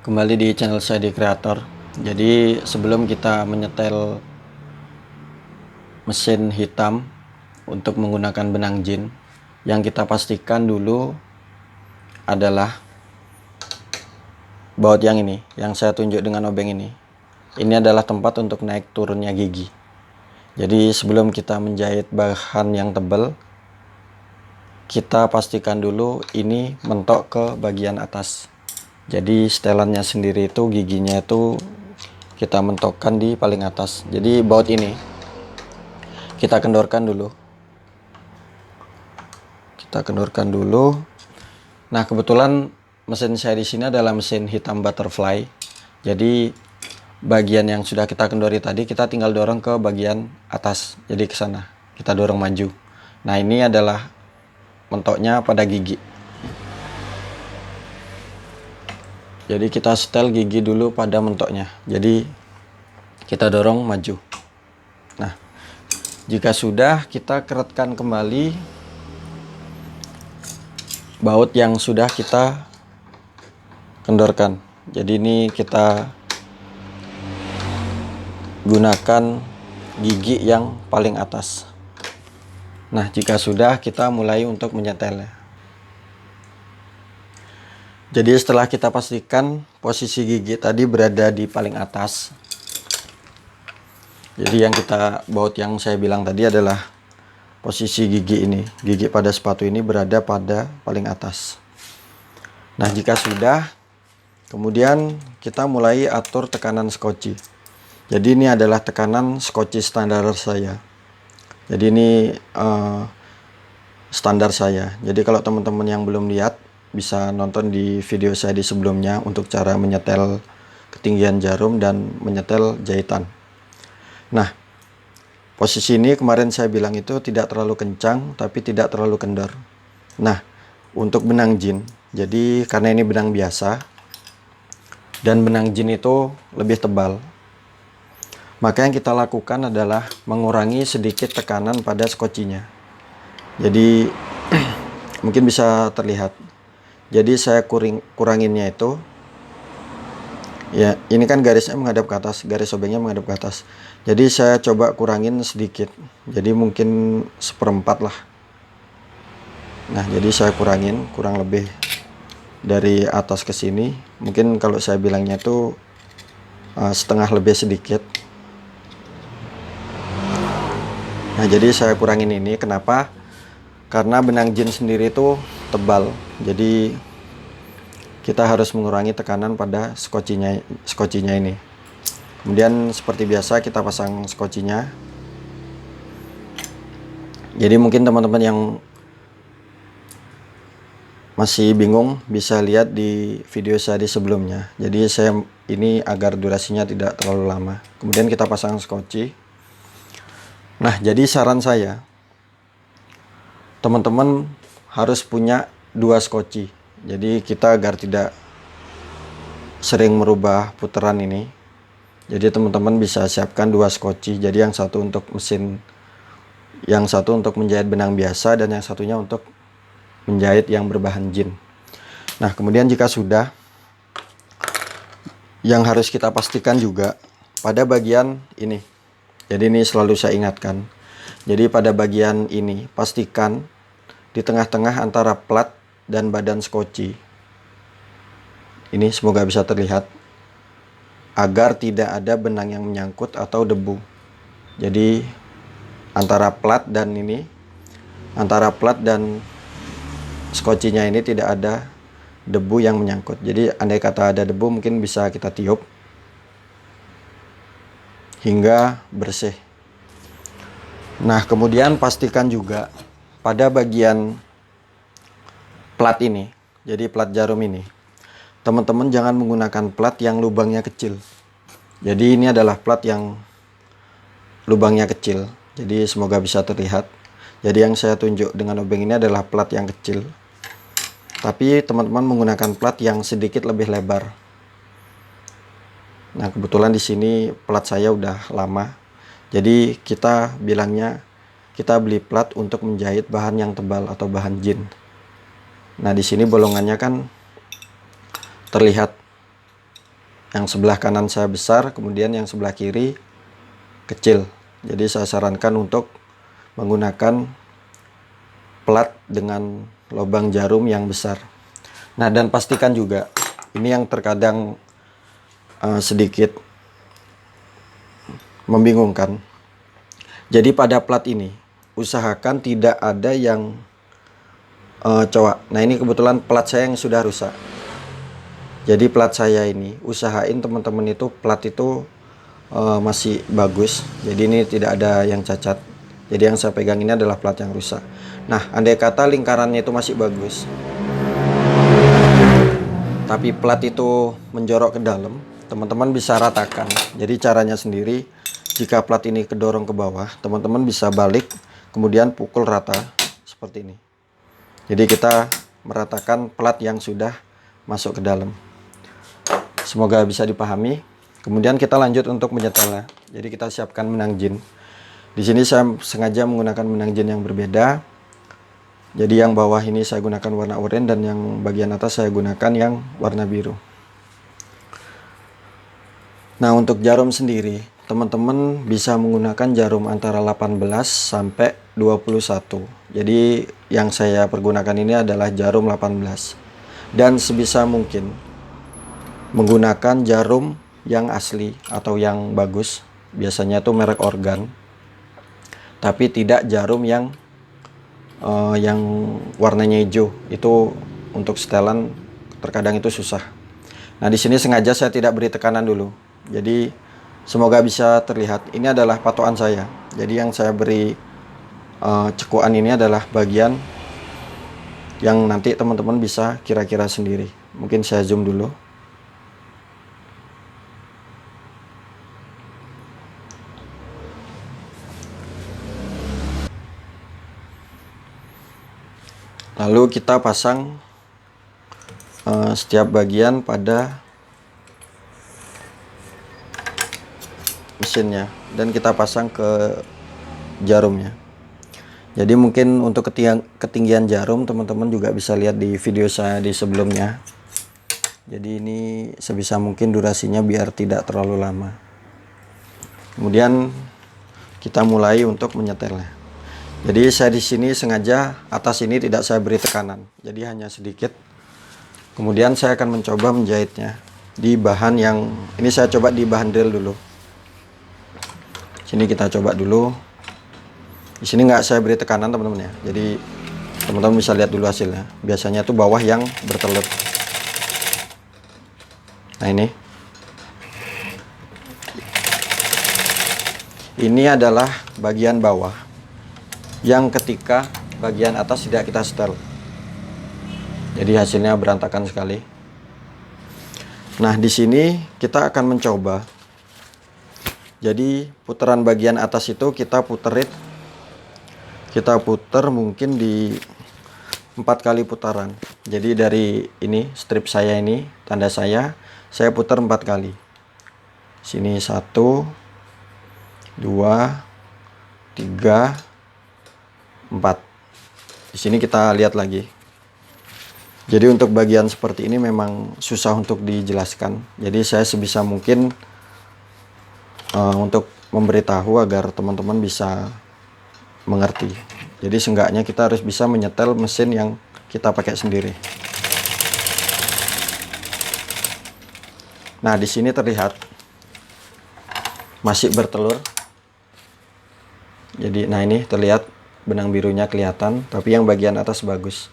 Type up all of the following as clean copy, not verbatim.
Kembali di channel saya di Creator. Jadi sebelum kita menyetel mesin hitam untuk menggunakan benang jin, yang kita pastikan dulu adalah baut yang ini, yang saya tunjuk dengan obeng ini. Ini adalah tempat untuk naik turunnya gigi. Jadi sebelum kita menjahit bahan yang tebal, kita pastikan dulu ini mentok ke bagian atas. Jadi setelannya sendiri itu giginya itu kita mentokkan di paling atas. Jadi baut ini kita kendorkan dulu. Nah, kebetulan mesin saya di sini adalah mesin hitam butterfly. Jadi bagian yang sudah kita kendori tadi kita tinggal dorong ke bagian atas. Jadi ke sana. Kita dorong maju. Nah, ini adalah mentoknya pada gigi. Jadi kita setel gigi dulu pada mentoknya. Jadi kita dorong maju. Nah, jika sudah, kita keretkan kembali baut yang sudah kita kendorkan. Jadi ini kita gunakan gigi yang paling atas. Nah, jika sudah, kita mulai untuk menyetelnya. Jadi setelah kita pastikan posisi gigi tadi berada di paling atas. Jadi baut yang saya bilang tadi adalah posisi gigi ini. Gigi pada sepatu ini berada pada paling atas. Nah, jika sudah, kemudian kita mulai atur tekanan skoci. Jadi ini adalah tekanan skoci standar saya. Jadi ini standar saya. Jadi kalau teman-teman yang belum lihat, bisa nonton di video saya di sebelumnya untuk cara menyetel ketinggian jarum dan menyetel jahitan. Nah, posisi ini kemarin saya bilang itu tidak terlalu kencang tapi tidak terlalu kendor. Nah, untuk benang jin, jadi karena ini benang biasa dan benang jin itu lebih tebal, maka yang kita lakukan adalah mengurangi sedikit tekanan pada skocinya. Jadi mungkin bisa terlihat. Jadi saya kuranginnya itu, ya ini kan garisnya menghadap ke atas, garis obengnya menghadap ke atas. Jadi saya coba kurangin sedikit, jadi mungkin 1/4 lah. Nah, jadi saya kurang lebih dari atas ke sini. Mungkin kalau saya bilangnya itu setengah lebih sedikit. Nah, jadi saya kurangin ini, kenapa? Karena benang jin sendiri itu tebal, jadi kita harus mengurangi tekanan pada skocinya ini. Kemudian seperti biasa kita pasang skocinya. Jadi mungkin teman-teman yang masih bingung bisa lihat di video saya di sebelumnya. Jadi saya ini agar durasinya tidak terlalu lama. Kemudian kita pasang skoci. Nah, jadi saran saya, teman-teman harus punya 2 skoci. Jadi kita agar tidak sering merubah putaran ini, jadi teman-teman bisa siapkan 2 skoci. Jadi yang satu untuk mesin, yang satu untuk menjahit benang biasa, dan yang satunya untuk menjahit yang berbahan jin. Nah, kemudian jika sudah, yang harus kita pastikan juga pada bagian ini. Jadi ini selalu saya ingatkan. Jadi pada bagian ini pastikan di tengah-tengah antara plat dan badan skoci. Ini semoga bisa terlihat, agar tidak ada benang yang menyangkut atau debu. Jadi antara plat dan skocinya ini tidak ada debu yang menyangkut. Jadi andai kata ada debu, mungkin bisa kita tiup hingga bersih. Nah, kemudian pastikan juga pada bagian plat ini, jadi plat jarum ini, teman-teman jangan menggunakan plat yang lubangnya kecil. Jadi ini adalah plat yang lubangnya kecil. Jadi semoga bisa terlihat. Jadi yang saya tunjuk dengan obeng ini adalah plat yang kecil. Tapi teman-teman menggunakan plat yang sedikit lebih lebar. Nah, kebetulan di sini plat saya udah lama. Jadi kita bilangnya kita beli plat untuk menjahit bahan yang tebal atau bahan jin. Nah, di sini bolongannya kan terlihat. Yang sebelah kanan saya besar, kemudian yang sebelah kiri kecil. Jadi saya sarankan untuk menggunakan plat dengan lubang jarum yang besar. Nah, dan pastikan juga, ini yang terkadang sedikit membingungkan. Jadi pada plat ini usahakan tidak ada yang cowok. Nah, ini kebetulan plat saya yang sudah rusak. Jadi plat saya ini usahain teman-teman itu plat itu masih bagus. Jadi ini tidak ada yang cacat. Jadi yang saya pegang ini adalah plat yang rusak. Nah, andai kata lingkarannya itu masih bagus, tapi plat itu menjorok ke dalam, teman-teman bisa ratakan. Jadi caranya sendiri, jika plat ini kedorong ke bawah, teman-teman bisa balik, kemudian pukul rata seperti ini. Jadi kita meratakan plat yang sudah masuk ke dalam. Semoga bisa dipahami. Kemudian kita lanjut untuk menyetelnya. Jadi kita siapkan benang jin. Di sini saya sengaja menggunakan benang jin yang berbeda. Jadi yang bawah ini saya gunakan warna oranye dan yang bagian atas saya gunakan yang warna biru. Nah, untuk jarum sendiri, teman-teman bisa menggunakan jarum antara 18 sampai 21. Jadi yang saya pergunakan ini adalah jarum 18. Dan sebisa mungkin menggunakan jarum yang asli atau yang bagus. Biasanya itu merek organ. Tapi tidak jarum yang warnanya hijau. Itu untuk setelan terkadang itu susah. Nah, di sini sengaja saya tidak beri tekanan dulu. Jadi semoga bisa terlihat. Ini adalah patokan saya. Jadi yang saya beri cekuan ini adalah bagian yang nanti teman-teman bisa kira-kira sendiri. Mungkin saya zoom dulu. Lalu kita pasang setiap bagian pada mesinnya dan kita pasang ke jarumnya. Jadi mungkin untuk ketinggian jarum teman-teman juga bisa lihat di video saya di sebelumnya. Jadi ini sebisa mungkin durasinya biar tidak terlalu lama. Kemudian kita mulai untuk menyetelnya. Jadi saya di sini sengaja atas ini tidak saya beri tekanan, jadi hanya sedikit. Kemudian saya akan mencoba menjahitnya di bahan yang ini saya coba di bahan drill dulu. Sini kita coba dulu. Di sini nggak saya beri tekanan teman-teman ya. Jadi teman-teman bisa lihat dulu hasilnya. Biasanya itu bawah yang bertelur. Nah ini adalah bagian bawah yang ketika bagian atas tidak kita setel. Jadi hasilnya berantakan sekali. Nah, di sini kita akan mencoba. Jadi putaran bagian atas itu kita puterin. Kita puter mungkin di 4 kali putaran. Jadi dari ini strip saya ini, tanda saya putar 4 kali. Sini 1 2 3 4. Di sini kita lihat lagi. Jadi untuk bagian seperti ini memang susah untuk dijelaskan. Jadi saya sebisa mungkin untuk memberitahu agar teman-teman bisa mengerti. Jadi seenggaknya kita harus bisa menyetel mesin yang kita pakai sendiri. Nah, di sini terlihat masih bertelur. Jadi nah ini terlihat benang birunya kelihatan, tapi yang bagian atas bagus.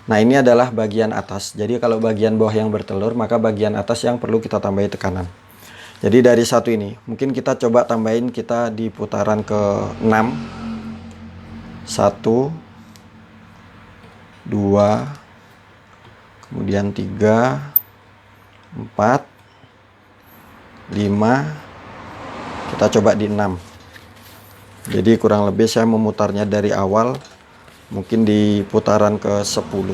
Nah, ini adalah bagian atas. Jadi kalau bagian bawah yang bertelur, maka bagian atas yang perlu kita tambahi tekanan. Jadi dari satu ini, mungkin kita coba tambahin kita di putaran ke 6. 1 2 kemudian 3 4 5. Kita coba di 6. Jadi kurang lebih saya memutarnya dari awal mungkin di putaran ke 10.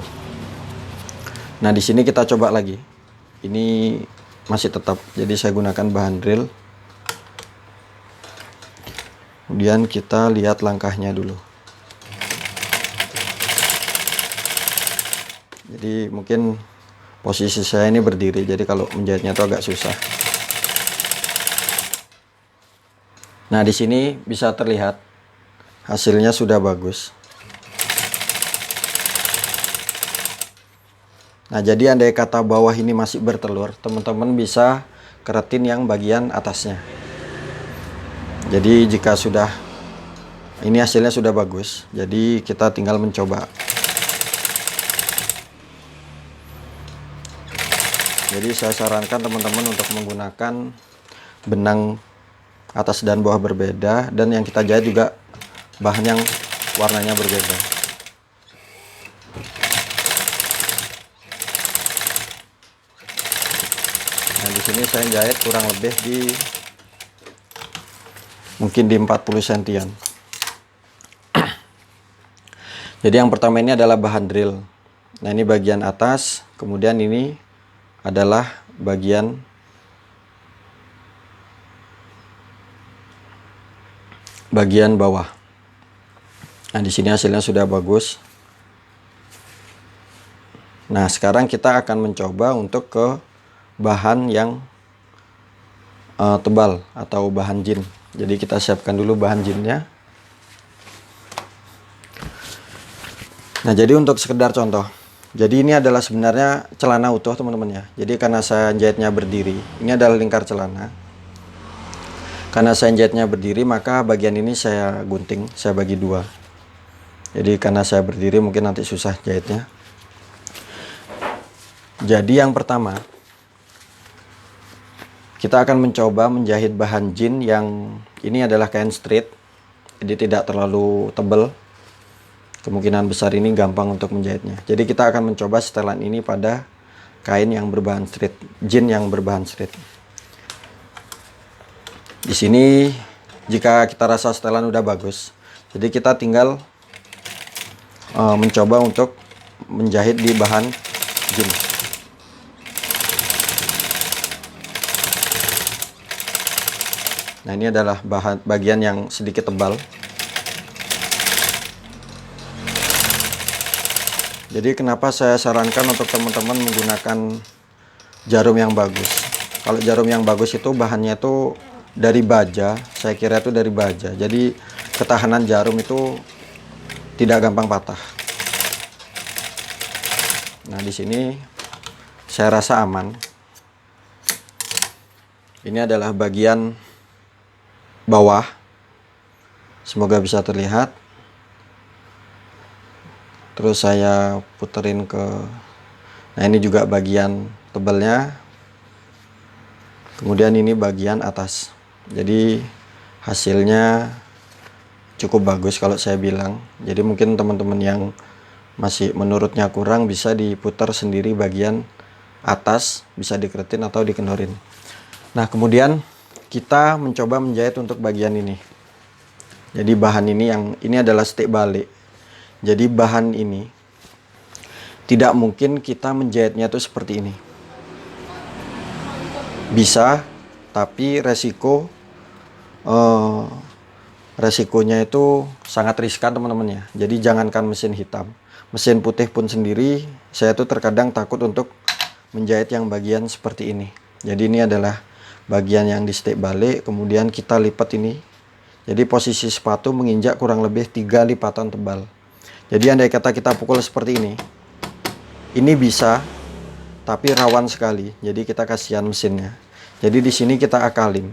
Nah, di sini kita coba lagi. Ini masih tetap. Jadi saya gunakan bahan drill. Kemudian kita lihat langkahnya dulu. Jadi mungkin posisi saya ini berdiri. Jadi kalau menjahitnya itu agak susah. Nah, di sini bisa terlihat hasilnya sudah bagus. Nah, jadi andai kata bawah ini masih bertelur, teman-teman bisa keretin yang bagian atasnya. Jadi jika sudah ini hasilnya sudah bagus, jadi kita tinggal mencoba. Jadi saya sarankan teman-teman untuk menggunakan benang atas dan bawah berbeda, dan yang kita jahit juga bahan yang warnanya berbeda. Nah, di sini saya jahit kurang lebih mungkin di 40 sentian. Jadi yang pertama ini adalah bahan drill. Nah, ini bagian atas, kemudian ini adalah bagian bawah. Nah, di sini hasilnya sudah bagus. Nah, sekarang kita akan mencoba untuk ke bahan yang tebal atau bahan jin. Jadi kita siapkan dulu bahan jinnya. Nah, jadi untuk sekedar contoh, jadi ini adalah sebenarnya celana utuh teman-teman ya. Jadi karena saya jahitnya berdiri, ini adalah lingkar celana. Karena saya jahitnya berdiri, maka bagian ini saya gunting, saya bagi dua. Jadi karena saya berdiri mungkin nanti susah jahitnya. Jadi yang pertama, kita akan mencoba menjahit bahan jin yang ini adalah kain street. Jadi tidak terlalu tebal. Kemungkinan besar ini gampang untuk menjahitnya. Jadi kita akan mencoba setelan ini pada kain yang berbahan street, jin yang berbahan street. Di sini jika kita rasa setelan udah bagus, jadi kita tinggal mencoba untuk menjahit di bahan jin. Nah, ini adalah bagian yang sedikit tebal. Jadi kenapa saya sarankan untuk teman-teman menggunakan jarum yang bagus. Kalau jarum yang bagus itu bahannya itu dari baja, saya kira itu dari baja. Jadi ketahanan jarum itu tidak gampang patah. Nah, di sini saya rasa aman. Ini adalah bagian bawah. Semoga bisa terlihat. Terus saya puterin ke, nah ini juga bagian tebalnya, kemudian ini bagian atas. Jadi hasilnya cukup bagus kalau saya bilang. Jadi mungkin teman-teman yang masih menurutnya kurang bisa diputar sendiri bagian atas, bisa dikeretin atau dikendorin. Nah, kemudian kita mencoba menjahit untuk bagian ini. Jadi bahan ini adalah stik balik. Jadi bahan ini tidak mungkin kita menjahitnya itu seperti ini. Bisa, tapi resikonya itu sangat riskan teman-teman ya. Jadi jangankan mesin hitam, mesin putih pun sendiri saya tuh terkadang takut untuk menjahit yang bagian seperti ini. Jadi ini adalah bagian yang di stik balik, kemudian kita lipat ini. Jadi posisi sepatu menginjak kurang lebih 3 lipatan tebal. Jadi andai kata kita pukul seperti ini bisa, tapi rawan sekali. Jadi kita kasihan mesinnya. Jadi di sini kita akalin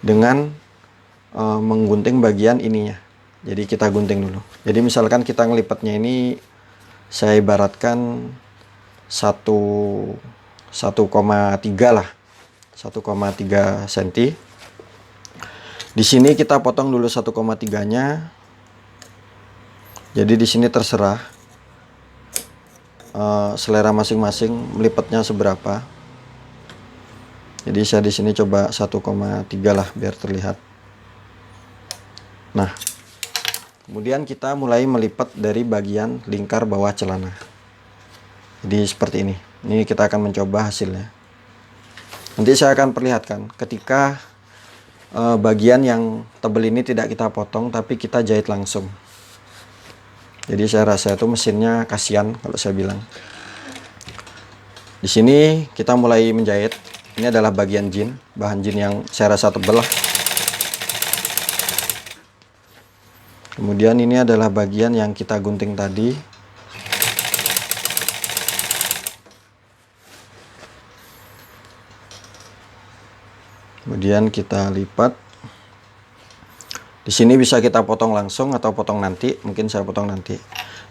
dengan menggunting bagian ininya. Jadi kita gunting dulu. Jadi misalkan kita ngelipatnya ini, saya ibaratkan 1,3 lah, 1,3 cm. Di sini kita potong dulu 1,3-nya. Jadi di sini terserah selera masing-masing melipatnya seberapa. Jadi saya di sini coba 1,3 lah biar terlihat. Nah, kemudian kita mulai melipat dari bagian lingkar bawah celana. Jadi seperti ini. Ini kita akan mencoba hasilnya. Nanti saya akan perlihatkan ketika bagian yang tebal ini tidak kita potong tapi kita jahit langsung. Jadi saya rasa itu mesinnya kasihan kalau saya bilang. Di sini kita mulai menjahit. Ini adalah bagian jin, bahan jin yang saya rasa tebal lah. Kemudian ini adalah bagian yang kita gunting tadi. Kemudian kita lipat. Di sini bisa kita potong langsung atau potong nanti. Mungkin saya potong nanti.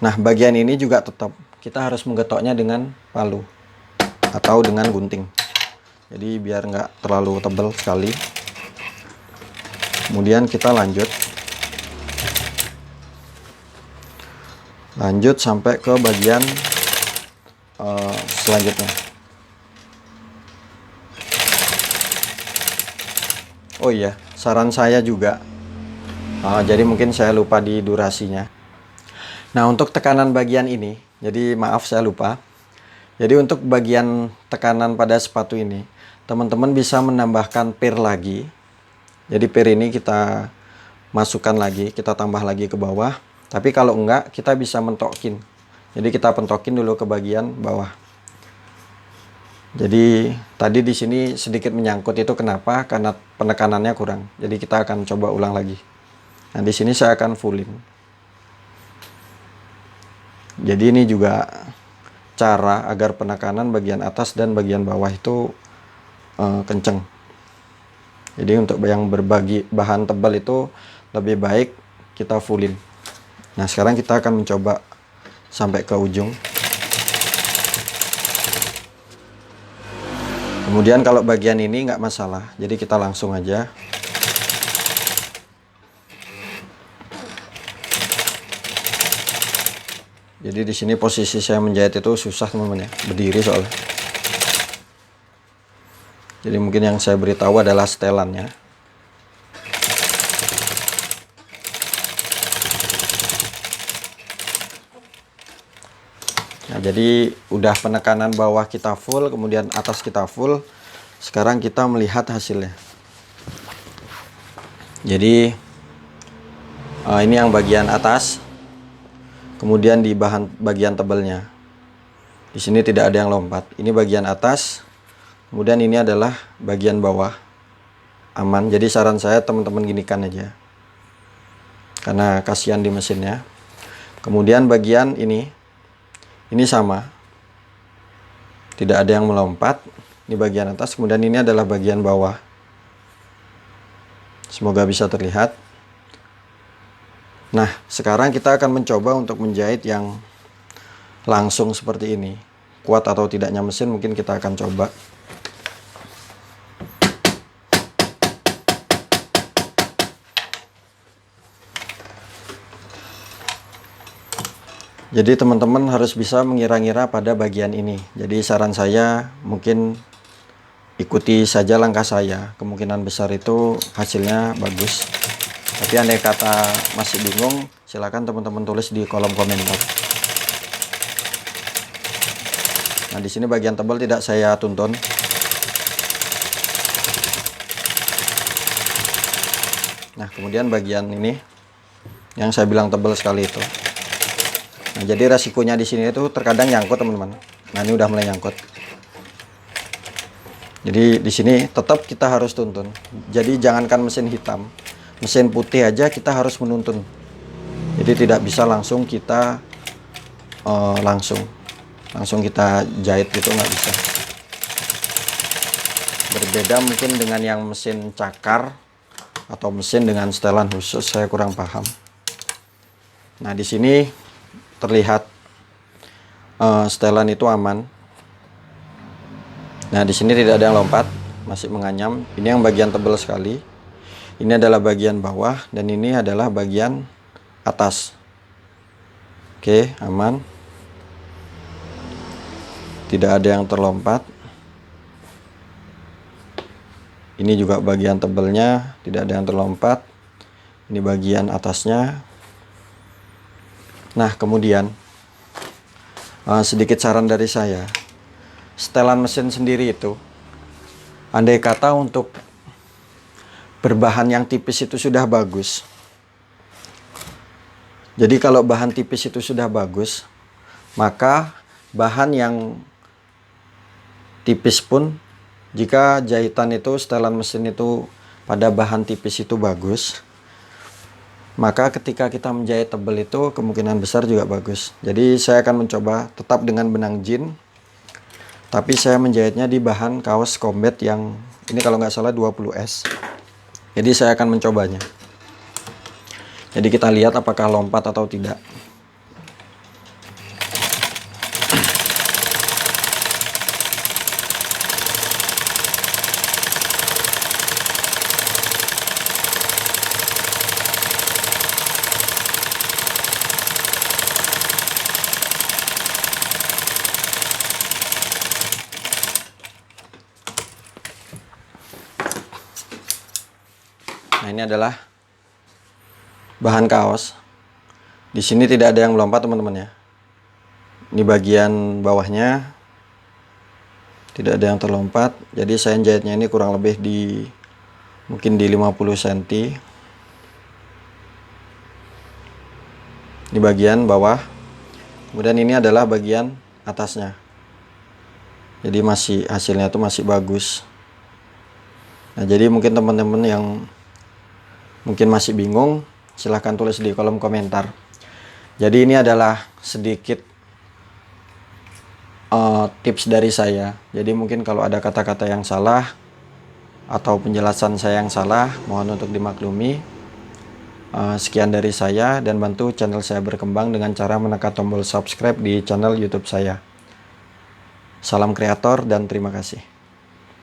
Nah, bagian ini juga tetap kita harus menggetoknya dengan palu atau dengan gunting. Jadi biar nggak terlalu tebal sekali. Kemudian kita lanjut sampai ke bagian selanjutnya. Oh iya, saran saya juga, jadi mungkin saya lupa di durasinya. Nah, untuk tekanan bagian ini, jadi maaf saya lupa. Jadi untuk bagian tekanan pada sepatu ini, teman-teman bisa menambahkan pir lagi. Jadi pir ini kita masukkan lagi, kita tambah lagi ke bawah. Tapi kalau enggak, kita bisa mentokin. Jadi kita pentokin dulu ke bagian bawah. Jadi tadi di sini sedikit menyangkut, itu kenapa? Karena penekanannya kurang. Jadi kita akan coba ulang lagi. Nah, di sini saya akan fullin. Jadi ini juga cara agar penekanan bagian atas dan bagian bawah itu kenceng. Jadi untuk yang berbagi bahan tebal itu lebih baik kita fullin. Nah, sekarang kita akan mencoba sampai ke ujung. Kemudian kalau bagian ini nggak masalah, jadi kita langsung aja. Jadi di sini posisi saya menjahit itu susah teman-teman ya, berdiri soalnya. Jadi mungkin yang saya beritahu adalah setelannya. Nah, jadi udah penekanan bawah kita full, kemudian atas kita full. Sekarang kita melihat hasilnya. Jadi ini yang bagian atas, kemudian di bagian tebalnya. Di sini tidak ada yang lompat. Ini bagian atas, kemudian ini adalah bagian bawah. Aman. Jadi saran saya teman-teman ginikan aja, karena kasihan di mesinnya. Kemudian bagian ini sama, tidak ada yang melompat. Ini bagian atas, kemudian ini adalah bagian bawah. Semoga bisa terlihat. Nah, sekarang kita akan mencoba untuk menjahit yang langsung seperti ini. Kuat atau tidaknya mesin mungkin kita akan coba. Jadi teman-teman harus bisa mengira-ngira pada bagian ini. Jadi saran saya mungkin ikuti saja langkah saya. Kemungkinan besar itu hasilnya bagus. Tapi andai kata masih bingung, silakan teman-teman tulis di kolom komentar. Nah, di sini bagian tebal tidak saya tuntun. Nah, kemudian bagian ini yang saya bilang tebal sekali itu. Nah, jadi resikonya di sini itu terkadang nyangkut teman-teman. Nah, ini udah mulai nyangkut. Jadi di sini tetap kita harus tuntun. Jadi jangankan mesin hitam, mesin putih aja kita harus menuntun. Jadi tidak bisa langsung kita langsung kita jahit gitu, nggak bisa. Berbeda mungkin dengan yang mesin cakar atau mesin dengan setelan khusus, saya kurang paham. Nah, di sini terlihat setelan itu aman. Nah, di sini tidak ada yang lompat, masih menganyam. Ini yang bagian tebal sekali. Ini adalah bagian bawah dan ini adalah bagian atas. Oke, aman. Tidak ada yang terlompat. Ini juga bagian tebalnya, tidak ada yang terlompat. Ini bagian atasnya. Nah, kemudian sedikit saran dari saya, setelan mesin sendiri itu, andai kata untuk berbahan yang tipis itu sudah bagus. Jadi kalau bahan tipis itu sudah bagus, maka bahan yang tipis pun, jika jahitan itu setelan mesin itu pada bahan tipis itu bagus, Maka ketika kita menjahit tebal itu kemungkinan besar juga bagus. Jadi saya akan mencoba tetap dengan benang jin, tapi saya menjahitnya di bahan kaos combat yang ini kalau nggak salah 20S. Jadi saya akan mencobanya. Jadi kita lihat apakah lompat atau tidak. Nah, ini adalah bahan kaos. Di sini tidak ada yang melompat, teman-teman ya. Ini bagian bawahnya tidak ada yang terlompat. Jadi saya jahitnya ini kurang lebih di mungkin di 50 cm. Di bagian bawah. Kemudian ini adalah bagian atasnya. Jadi hasilnya itu masih bagus. Nah, jadi mungkin teman-teman yang mungkin masih bingung, silahkan tulis di kolom komentar. Jadi ini adalah sedikit tips dari saya. Jadi mungkin kalau ada kata-kata yang salah atau penjelasan saya yang salah, mohon untuk dimaklumi. Sekian dari saya, dan bantu channel saya berkembang dengan cara menekan tombol subscribe di channel YouTube saya. Salam kreator dan terima kasih.